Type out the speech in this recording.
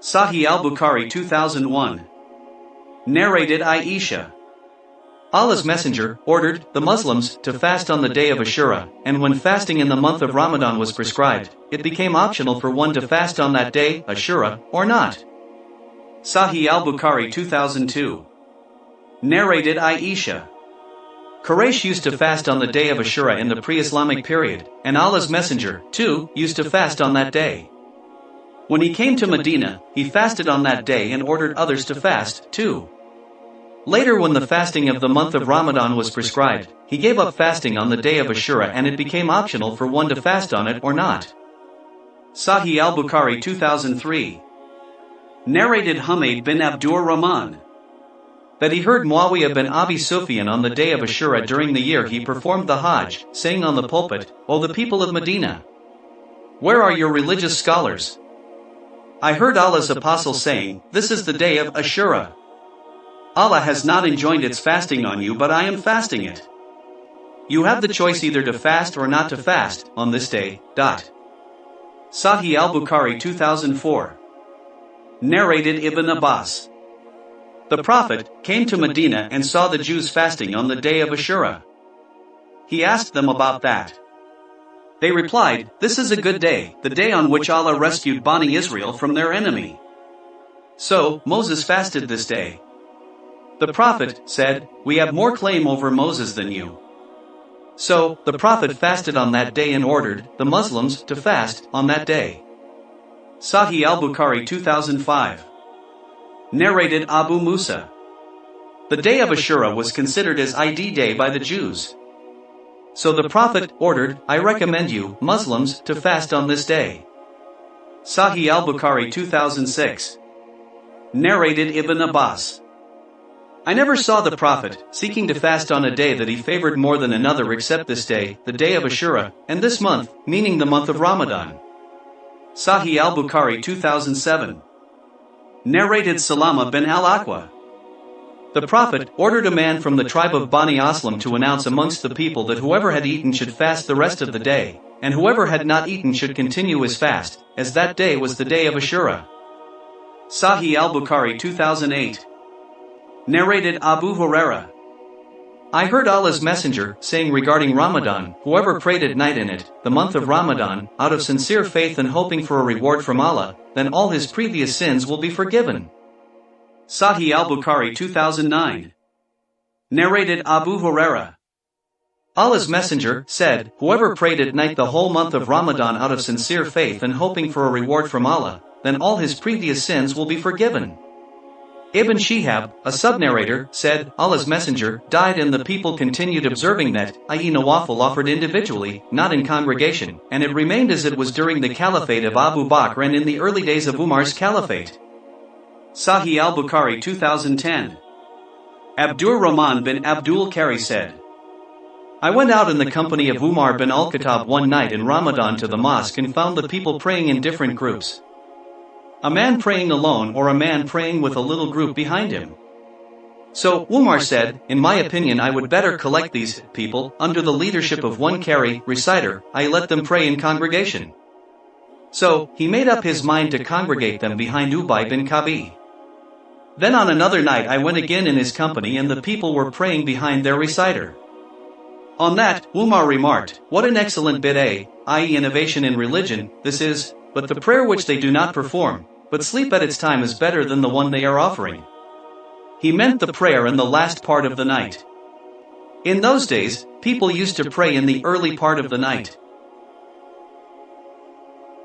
Sahih al-Bukhari 2001. Narrated Aisha. Allah's Messenger ordered the Muslims to fast on the day of Ashura, and when fasting in the month of Ramadan was prescribed, it became optional for one to fast on that day, Ashura, or not. Sahih al-Bukhari 2002. Narrated Aisha. Quraysh used to fast on the day of Ashura in the pre-Islamic period, and Allah's Messenger, too, used to fast on that day. When he came to Medina, he fasted on that day and ordered others to fast, too. Later, when the fasting of the month of Ramadan was prescribed, he gave up fasting on the day of Ashura and it became optional for one to fast on it or not. Sahih al-Bukhari 2003. Narrated Humayd bin Abdur Rahman. That he heard Muawiyah bin Abi Sufyan on the day of Ashura during the year he performed the Hajj, saying on the pulpit, "O the people of Medina! Where are your religious scholars? I heard Allah's apostle saying, this is the day of Ashura. Allah has not enjoined its fasting on you, but I am fasting it. You have the choice either to fast or not to fast on this day." Sahih al-Bukhari 2004. Narrated Ibn Abbas. The Prophet came to Medina and saw the Jews fasting on the day of Ashura. He asked them about that. They replied, "This is a good day, the day on which Allah rescued Bani Israel from their enemy. So, Moses fasted this day." The Prophet said, "We have more claim over Moses than you." So, the Prophet fasted on that day and ordered the Muslims to fast on that day. Sahih al-Bukhari 2005. Narrated Abu Musa. The day of Ashura was considered as Eid day by the Jews. So the Prophet ordered, "I recommend you, Muslims, to fast on this day." Sahih al-Bukhari 2006. Narrated Ibn Abbas. I never saw the Prophet seeking to fast on a day that he favored more than another except this day, the day of Ashura, and this month, meaning the month of Ramadan. Sahih al-Bukhari 2007. Narrated Salama bin al-Aqwa. The Prophet ordered a man from the tribe of Bani Aslam to announce amongst the people that whoever had eaten should fast the rest of the day, and whoever had not eaten should continue his fast, as that day was the day of Ashura. Sahih al-Bukhari 2008. Narrated Abu Hurairah. I heard Allah's Messenger saying regarding Ramadan, whoever prayed at night in it, the month of Ramadan, out of sincere faith and hoping for a reward from Allah, then all his previous sins will be forgiven. Sahih al-Bukhari 2009. Narrated Abu Hurairah. Allah's Messenger said, whoever prayed at night the whole month of Ramadan out of sincere faith and hoping for a reward from Allah, then all his previous sins will be forgiven. Ibn Shihab, a sub-narrator, said, Allah's Messenger died and the people continued observing that, i.e. Nawafil offered individually, not in congregation, and it remained as it was during the caliphate of Abu Bakr and in the early days of Umar's caliphate. Sahih al-Bukhari 2010. Abdur Rahman bin Abdul Kari said, I went out in the company of Umar bin al-Khattab one night in Ramadan to the mosque and found the people praying in different groups. A man praying alone or a man praying with a little group behind him. So Umar said, in my opinion I would better collect these people under the leadership of one Qari, reciter, I let them pray in congregation. So, he made up his mind to congregate them behind Ubay bin Kabi. Then on another night I went again in his company and the people were praying behind their reciter. On that, Umar remarked, what an excellent bid'ah, i.e. innovation in religion, this is, but the prayer which they do not perform, but sleep at its time is better than the one they are offering. He meant the prayer in the last part of the night. In those days, people used to pray in the early part of the night.